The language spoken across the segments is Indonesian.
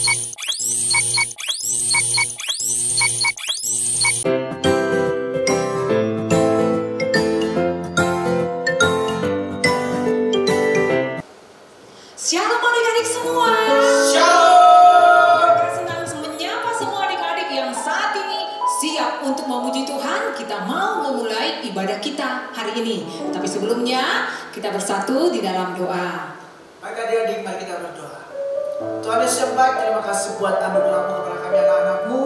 Shalom adik-adik semua. Shalom. Kita senang menyapa semua adik-adik yang saat ini siap untuk memuji Tuhan. Kita mau memulai ibadah kita hari ini. Tapi sebelumnya kita bersatu di dalam doa. Baik adik-adik, mari kita berdoa. Tuhan Yesus yang baik, terima kasih buat anugerah-Mu kepada kami anak-anak-Mu.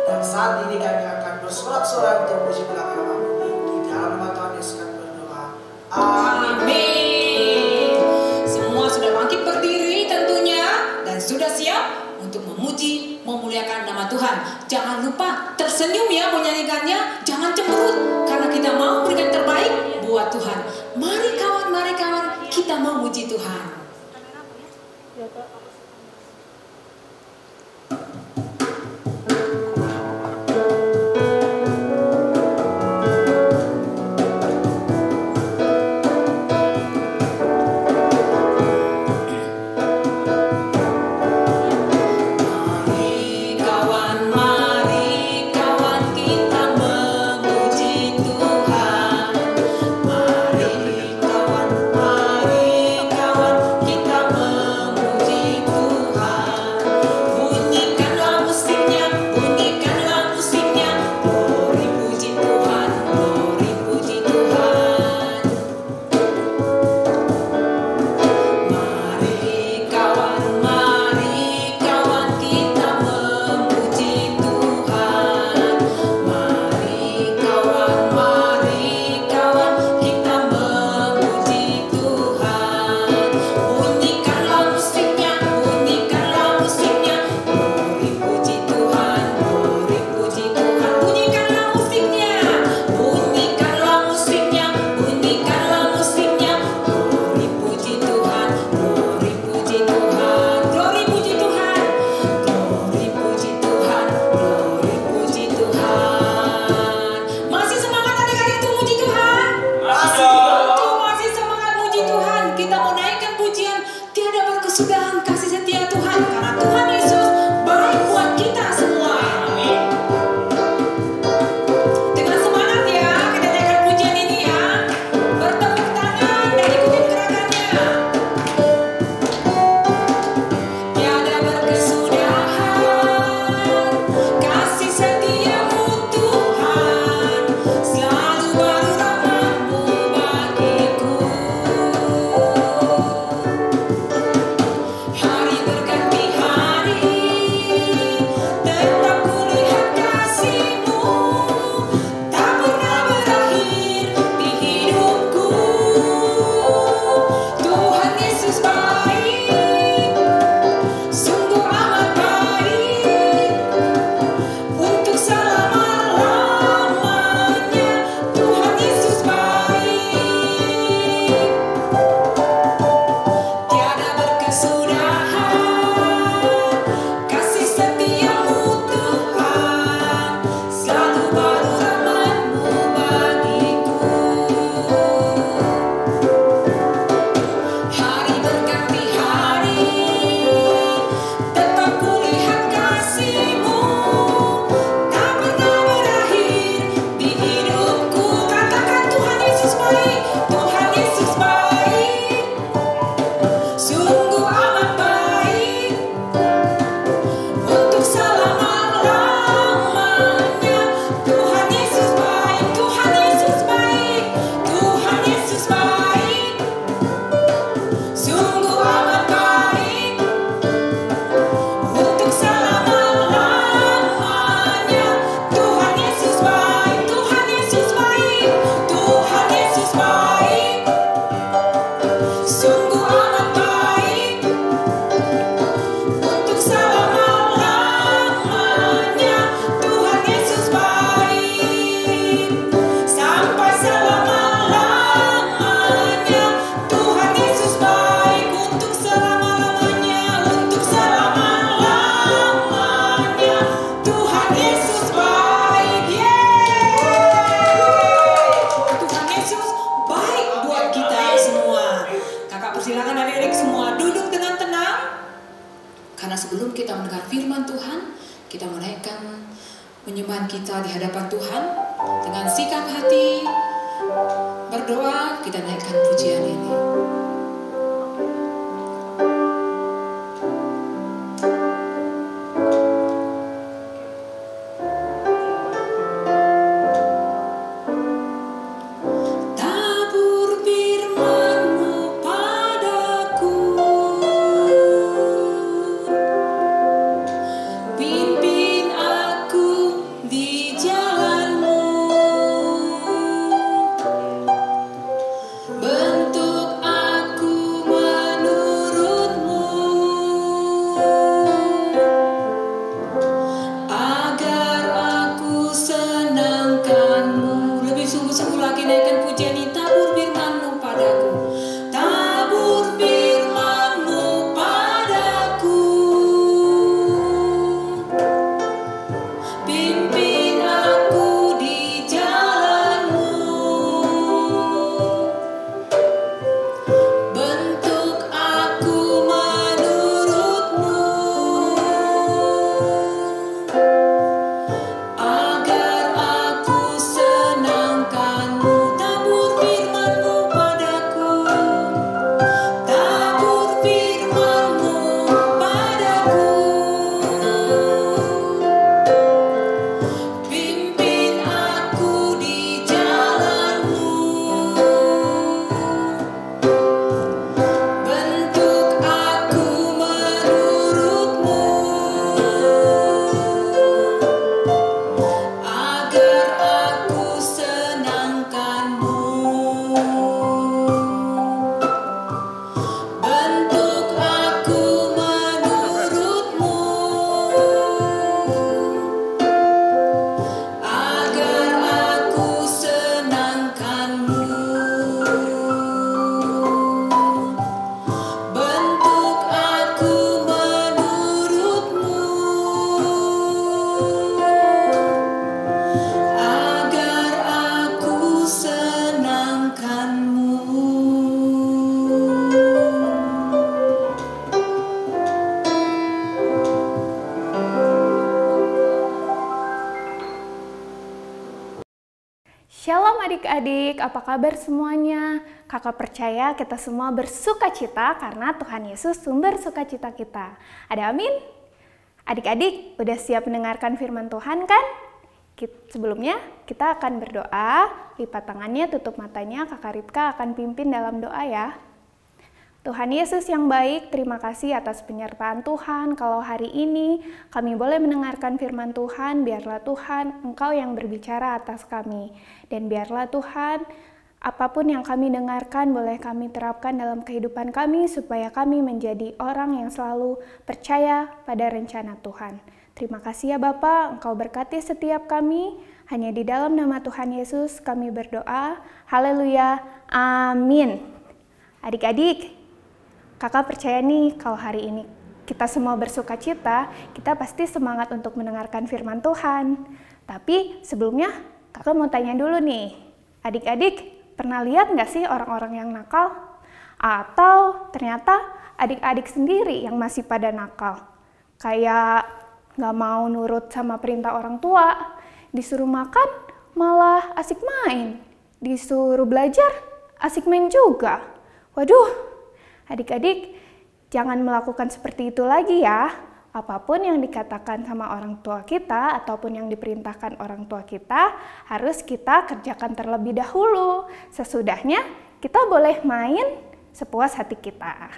Dan saat ini kami akan bersorak-sorai untuk memuji nama-Mu. Di dalam nama Tuhan Yesus kami berdoa. Amin. Semua sudah bangkit berdiri tentunya dan sudah siap untuk memuji, memuliakan nama Tuhan. Jangan lupa tersenyum ya menyanyikannya. Jangan cemberut karena kita mau berikan terbaik buat Tuhan. Mari kawan, kita mau muji Tuhan. Kita memuji sebelum kita mendengar firman Tuhan, kita menaikkan penyembahan kita di hadapan Tuhan dengan sikap hati berdoa. Kita naikkan pujian ini. Shalom adik-adik, apa kabar semuanya? Kakak percaya kita semua bersuka cita karena Tuhan Yesus sumber sukacita kita. Ada amin? Adik-adik, udah siap mendengarkan firman Tuhan kan? Sebelumnya kita akan berdoa, lipat tangannya, tutup matanya, Kakak Ripka akan pimpin dalam doa ya. Tuhan Yesus yang baik, terima kasih atas penyertaan Tuhan. Kalau hari ini kami boleh mendengarkan firman Tuhan, biarlah Tuhan Engkau yang berbicara atas kami. Dan biarlah Tuhan, apapun yang kami dengarkan boleh kami terapkan dalam kehidupan kami supaya kami menjadi orang yang selalu percaya pada rencana Tuhan. Terima kasih ya Bapa, Engkau berkati setiap kami. Hanya di dalam nama Tuhan Yesus kami berdoa. Haleluya, amin. Adik-adik, Kakak percaya nih kalau hari ini kita semua bersuka cita, kita pasti semangat untuk mendengarkan firman Tuhan. Tapi sebelumnya Kakak mau tanya dulu nih, adik-adik pernah lihat nggak sih orang-orang yang nakal? Atau ternyata adik-adik sendiri yang masih pada nakal? Kayak nggak mau nurut sama perintah orang tua, disuruh makan malah asik main, disuruh belajar asik main juga. Waduh, adik-adik, jangan melakukan seperti itu lagi ya. Apapun yang dikatakan sama orang tua kita ataupun yang diperintahkan orang tua kita, harus kita kerjakan terlebih dahulu. Sesudahnya, kita boleh main sepuas hati kita.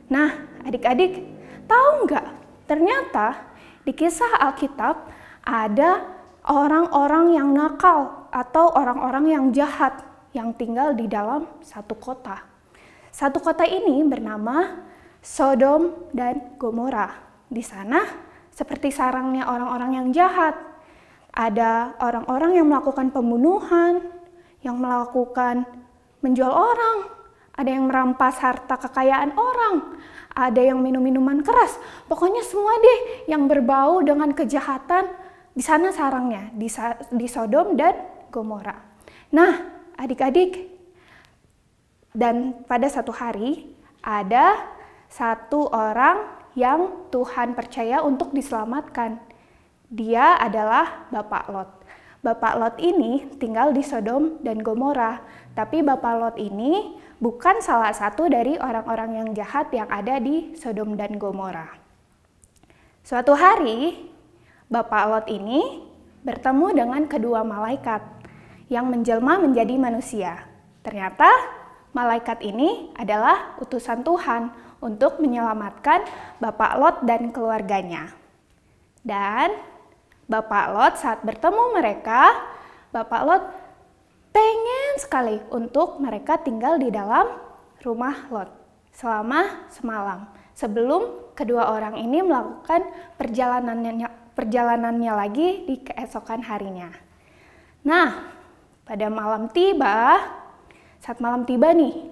Nah, adik-adik, tahu nggak? Ternyata di kisah Alkitab ada orang-orang yang nakal atau orang-orang yang jahat yang tinggal di dalam satu kota. Satu kota ini bernama Sodom dan Gomora. Di sana seperti sarangnya orang-orang yang jahat. Ada orang-orang yang melakukan pembunuhan, yang melakukan menjual orang, ada yang merampas harta kekayaan orang, ada yang minum minuman keras. Pokoknya semua deh yang berbau dengan kejahatan, di sana sarangnya, di Sodom dan Gomora. Nah, adik-adik, dan pada satu hari ada satu orang yang Tuhan percaya untuk diselamatkan. Dia adalah Bapak Lot. Bapak Lot ini tinggal di Sodom dan Gomora, tapi Bapak Lot ini bukan salah satu dari orang-orang yang jahat yang ada di Sodom dan Gomora. Suatu hari, Bapak Lot ini bertemu dengan kedua malaikat yang menjelma menjadi manusia. Ternyata malaikat ini adalah utusan Tuhan untuk menyelamatkan Bapak Lot dan keluarganya. Dan Bapak Lot saat bertemu mereka, Bapak Lot pengen sekali untuk mereka tinggal di dalam rumah Lot selama semalam sebelum kedua orang ini melakukan perjalanannya lagi di keesokan harinya. Nah, pada saat malam tiba nih,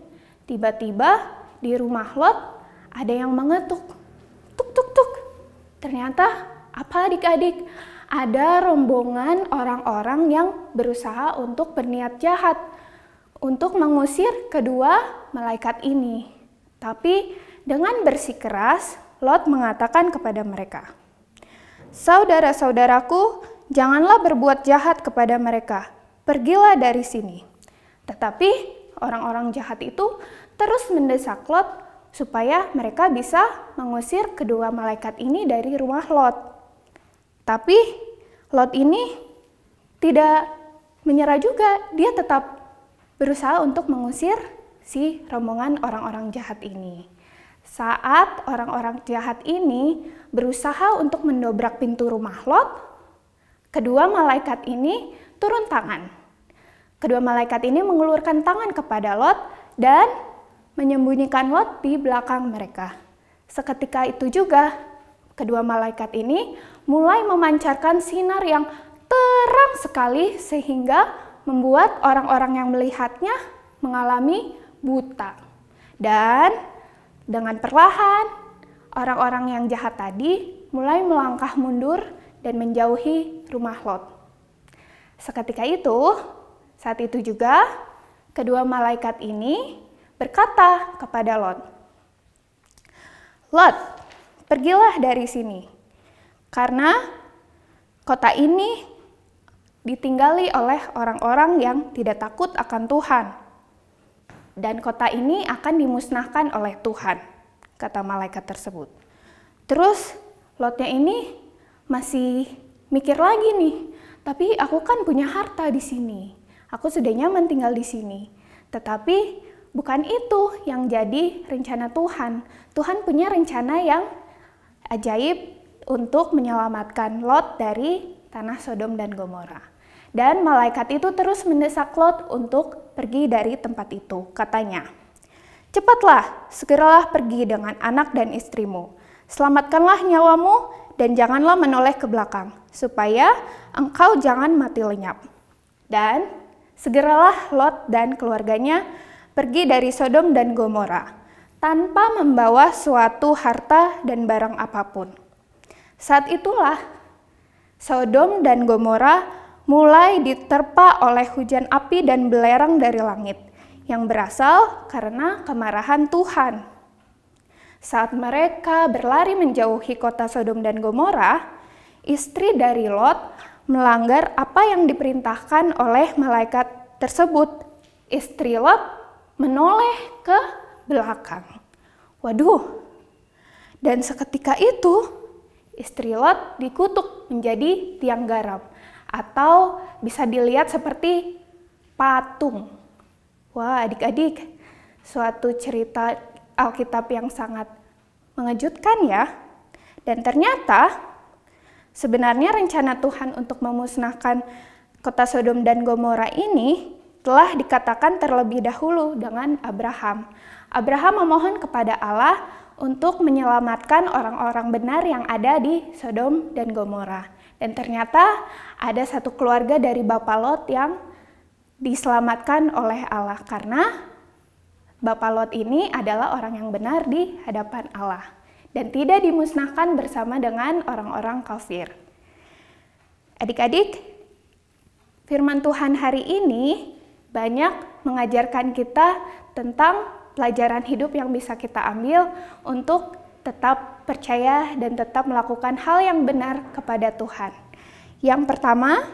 tiba-tiba di rumah Lot ada yang mengetuk, tuk tuk tuk. Ternyata apa adik-adik? Ada rombongan orang-orang yang berusaha untuk berniat jahat untuk mengusir kedua malaikat ini. Tapi dengan bersikeras, Lot mengatakan kepada mereka, "Saudara-saudaraku, janganlah berbuat jahat kepada mereka. Pergilah dari sini." Tetapi orang-orang jahat itu terus mendesak Lot supaya mereka bisa mengusir kedua malaikat ini dari rumah Lot. Tapi Lot ini tidak menyerah juga, dia tetap berusaha untuk mengusir si rombongan orang-orang jahat ini. Saat orang-orang jahat ini berusaha untuk mendobrak pintu rumah Lot, kedua malaikat ini turun tangan. Kedua malaikat ini mengulurkan tangan kepada Lot dan menyembunyikan Lot di belakang mereka. Seketika itu juga, kedua malaikat ini mulai memancarkan sinar yang terang sekali sehingga membuat orang-orang yang melihatnya mengalami buta. Dan dengan perlahan, orang-orang yang jahat tadi mulai melangkah mundur dan menjauhi rumah Lot. Seketika itu, saat itu juga, kedua malaikat ini berkata kepada Lot, "Lot, pergilah dari sini, karena kota ini ditinggali oleh orang-orang yang tidak takut akan Tuhan. Dan kota ini akan dimusnahkan oleh Tuhan," kata malaikat tersebut. Terus Lotnya ini masih mikir lagi nih, "Tapi aku kan punya harta di sini. Aku sudah nyaman tinggal di sini." Tetapi bukan itu yang jadi rencana Tuhan. Tuhan punya rencana yang ajaib untuk menyelamatkan Lot dari tanah Sodom dan Gomora. Dan malaikat itu terus mendesak Lot untuk pergi dari tempat itu. Katanya, "Cepatlah, segeralah pergi dengan anak dan istrimu. Selamatkanlah nyawamu dan janganlah menoleh ke belakang, supaya engkau jangan mati lenyap." Dan segeralah Lot dan keluarganya pergi dari Sodom dan Gomora tanpa membawa suatu harta dan barang apapun. Saat itulah Sodom dan Gomora mulai diterpa oleh hujan api dan belerang dari langit yang berasal karena kemarahan Tuhan. Saat mereka berlari menjauhi kota Sodom dan Gomora, istri dari Lot melanggar apa yang diperintahkan oleh malaikat tersebut. Istri Lot menoleh ke belakang. Waduh, dan seketika itu istri Lot dikutuk menjadi tiang garam, atau bisa dilihat seperti patung. Wah, adik-adik, suatu cerita Alkitab yang sangat mengejutkan ya. Dan ternyata sebenarnya rencana Tuhan untuk memusnahkan kota Sodom dan Gomora ini telah dikatakan terlebih dahulu dengan Abraham. Abraham memohon kepada Allah untuk menyelamatkan orang-orang benar yang ada di Sodom dan Gomora. Dan ternyata ada satu keluarga dari Bapak Lot yang diselamatkan oleh Allah karena Bapak Lot ini adalah orang yang benar di hadapan Allah dan tidak dimusnahkan bersama dengan orang-orang kafir. Adik-adik, firman Tuhan hari ini banyak mengajarkan kita tentang pelajaran hidup yang bisa kita ambil untuk tetap percaya dan tetap melakukan hal yang benar kepada Tuhan. Yang pertama,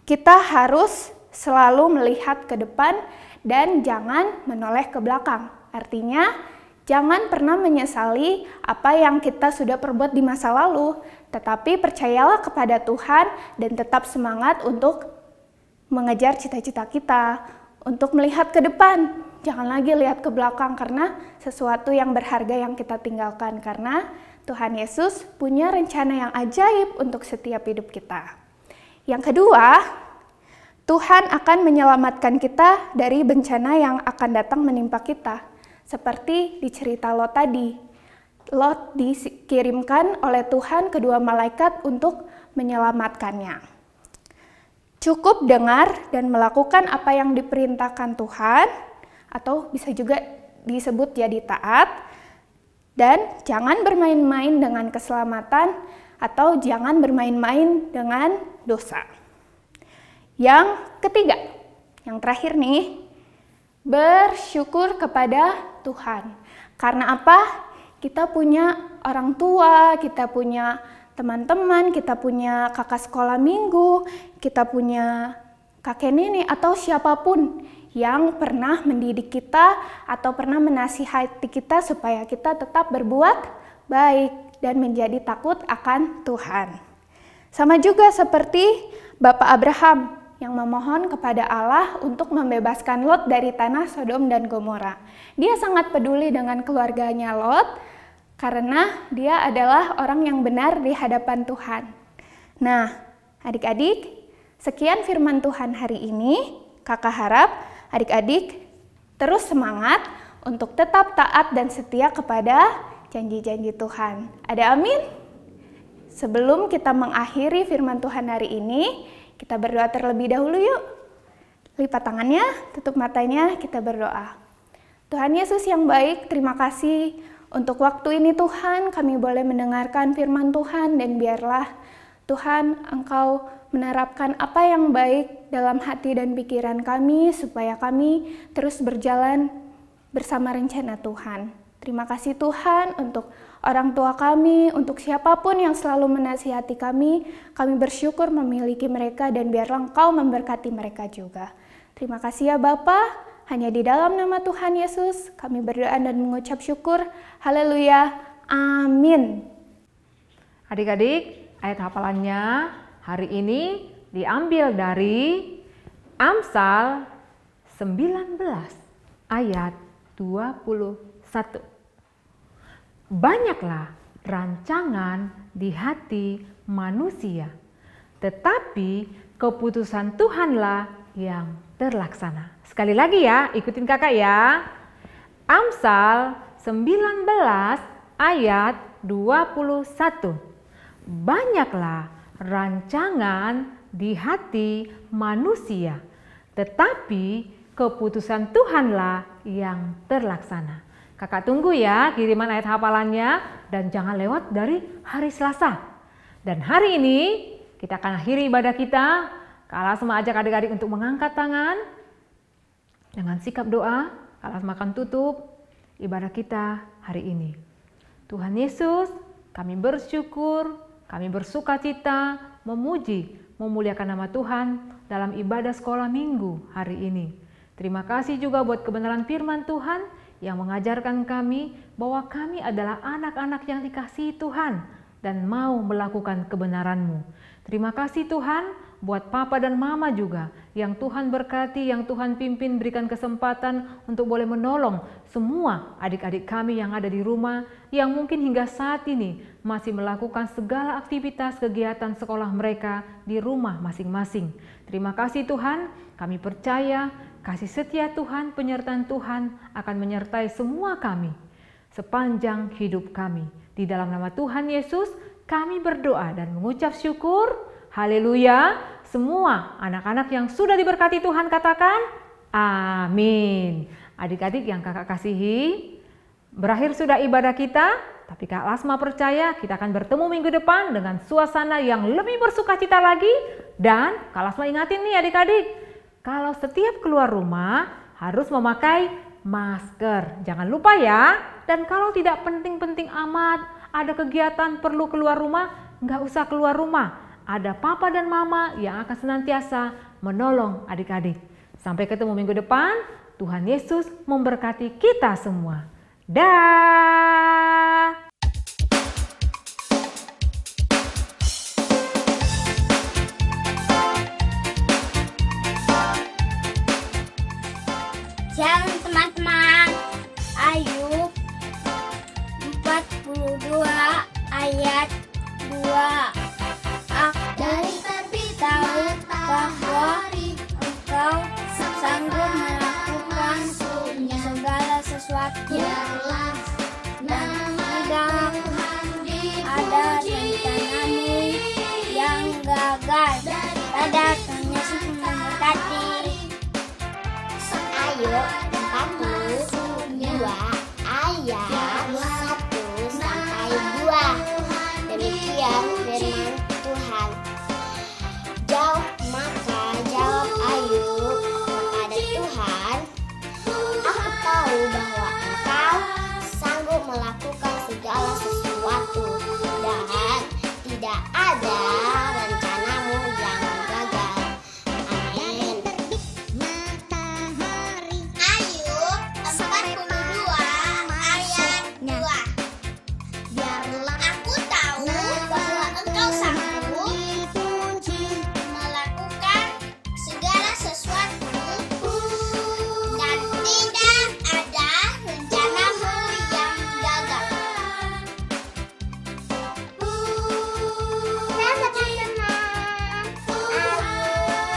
kita harus selalu melihat ke depan dan jangan menoleh ke belakang. Artinya, jangan pernah menyesali apa yang kita sudah perbuat di masa lalu, tetapi percayalah kepada Tuhan dan tetap semangat untuk mengejar cita-cita kita, untuk melihat ke depan. Jangan lagi lihat ke belakang karena sesuatu yang berharga yang kita tinggalkan, karena Tuhan Yesus punya rencana yang ajaib untuk setiap hidup kita. Yang kedua, Tuhan akan menyelamatkan kita dari bencana yang akan datang menimpa kita. Seperti di cerita Lot tadi. Lot dikirimkan oleh Tuhan kedua malaikat untuk menyelamatkannya. Cukup dengar dan melakukan apa yang diperintahkan Tuhan, atau bisa juga disebut jadi taat, dan jangan bermain-main dengan keselamatan atau jangan bermain-main dengan dosa. Yang ketiga, yang terakhir nih, bersyukur kepada Tuhan. Karena apa? Kita punya orang tua, kita punya teman-teman, kita punya kakak sekolah minggu, kita punya kakek nenek atau siapapun yang pernah mendidik kita atau pernah menasihati kita supaya kita tetap berbuat baik dan menjadi takut akan Tuhan. Sama juga seperti Bapak Abraham yang memohon kepada Allah untuk membebaskan Lot dari tanah Sodom dan Gomora. Dia sangat peduli dengan keluarganya Lot karena dia adalah orang yang benar di hadapan Tuhan. Nah, adik-adik, sekian firman Tuhan hari ini. Kakak harap adik-adik terus semangat untuk tetap taat dan setia kepada janji-janji Tuhan. Ada amin? Sebelum kita mengakhiri firman Tuhan hari ini, kita berdoa terlebih dahulu yuk. Lipat tangannya, tutup matanya, kita berdoa. Tuhan Yesus yang baik, terima kasih untuk waktu ini Tuhan, kami boleh mendengarkan firman Tuhan dan biarlah Tuhan Engkau menerapkan apa yang baik dalam hati dan pikiran kami supaya kami terus berjalan bersama rencana Tuhan. Terima kasih Tuhan untuk orang tua kami, untuk siapapun yang selalu menasihati kami bersyukur memiliki mereka dan biarlah Engkau memberkati mereka juga. Terima kasih ya Bapa, hanya di dalam nama Tuhan Yesus kami berdoa dan mengucap syukur. Haleluya, amin. Adik-adik, ayat hafalannya hari ini diambil dari Amsal 19 ayat 21. Banyaklah rancangan di hati manusia, tetapi keputusan Tuhanlah yang terlaksana. Sekali lagi ya, ikutin kakak ya. Amsal 19 ayat 21. Banyaklah rancangan di hati manusia, tetapi keputusan Tuhanlah yang terlaksana. Kakak tunggu ya kiriman ayat hafalannya dan jangan lewat dari hari Selasa. Dan hari ini kita akan akhiri ibadah kita. Kak Lasma ajak adik-adik untuk mengangkat tangan dengan sikap doa. Kak Lasma akan tutup ibadah kita hari ini. Tuhan Yesus, kami bersyukur, kami bersukacita, memuji, memuliakan nama Tuhan dalam ibadah sekolah minggu hari ini. Terima kasih juga buat kebenaran firman Tuhan yang mengajarkan kami bahwa kami adalah anak-anak yang dikasihi Tuhan dan mau melakukan kebenaran-Mu. Terima kasih Tuhan buat Papa dan Mama juga yang Tuhan berkati, yang Tuhan pimpin, berikan kesempatan untuk boleh menolong semua adik-adik kami yang ada di rumah yang mungkin hingga saat ini masih melakukan segala aktivitas kegiatan sekolah mereka di rumah masing-masing. Terima kasih Tuhan, kami percaya kasih setia Tuhan, penyertaan Tuhan akan menyertai semua kami sepanjang hidup kami. Di dalam nama Tuhan Yesus kami berdoa dan mengucap syukur. Haleluya. Semua anak-anak yang sudah diberkati Tuhan katakan amin. Adik-adik yang kakak kasihi, berakhir sudah ibadah kita, tapi Kak Lasma percaya kita akan bertemu minggu depan dengan suasana yang lebih bersukacita lagi. Dan Kak Lasma ingatin nih adik-adik, kalau setiap keluar rumah harus memakai masker. Jangan lupa ya. Dan kalau tidak penting-penting amat, ada kegiatan perlu keluar rumah, nggak usah keluar rumah. Ada papa dan mama yang akan senantiasa menolong adik-adik. Sampai ketemu minggu depan. Tuhan Yesus memberkati kita semua. Dah. Shalom teman-teman. Ayub 42 ayat 2. Dari terbit tahu bahwa engkau sanggup melakukan segala sesuatu dan tidak ada rencanamu yang gagal. Dadah, Tuhan Yesus memberkati. Ayub 42 ayat 1 sampai 2. Demikian firman Tuhan. Maka jawab Ayub kepada Tuhan, aku tahu bahwa engkau sanggup melakukan segala sesuatu dan tidak ada rencanamu yang gagal. Amin. Ayub 42 ayat 2. Aku tahu bahwa engkau sanggup melakukan segala sesuatu dan tidak ada rencanamu yang gagal. Selamat teman-teman. Ayub 42 ayat 2. Aku tahu bahwa engkau sanggup melakukan segala sesuatu. Tidak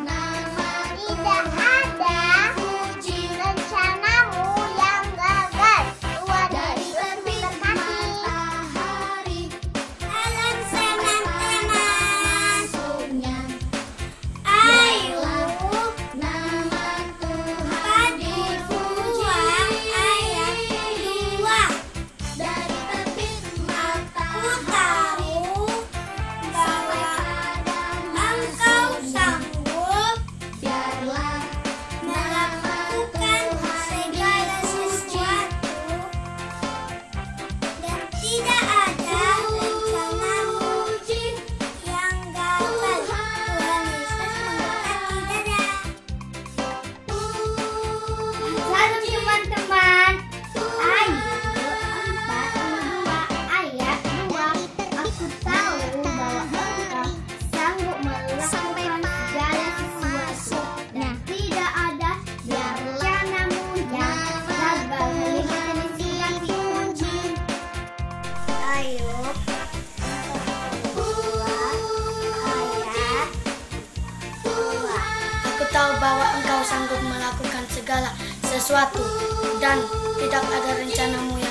ada rencanamu yang gagal. Tuhan Yesus memberkati. Salam teman-teman. Ayub 42 ayat 2. Aku tahu bahwa engkau sanggup melakukan segala sesuatu dan tidak ada rencanamu yang gagal. Tuhan Yesus memberkati. Dadah. Salam teman-teman. Ayub 42 ayat 2. Aku tahu bahwa engkau sanggup melakukan segala sesuatu dan tidak ada rencanamu yang gagal. Ayub 42 ayat 2. Aku tahu bahwa engkau sanggup melakukan segala sesuatu dan tidak ada rencanamu yang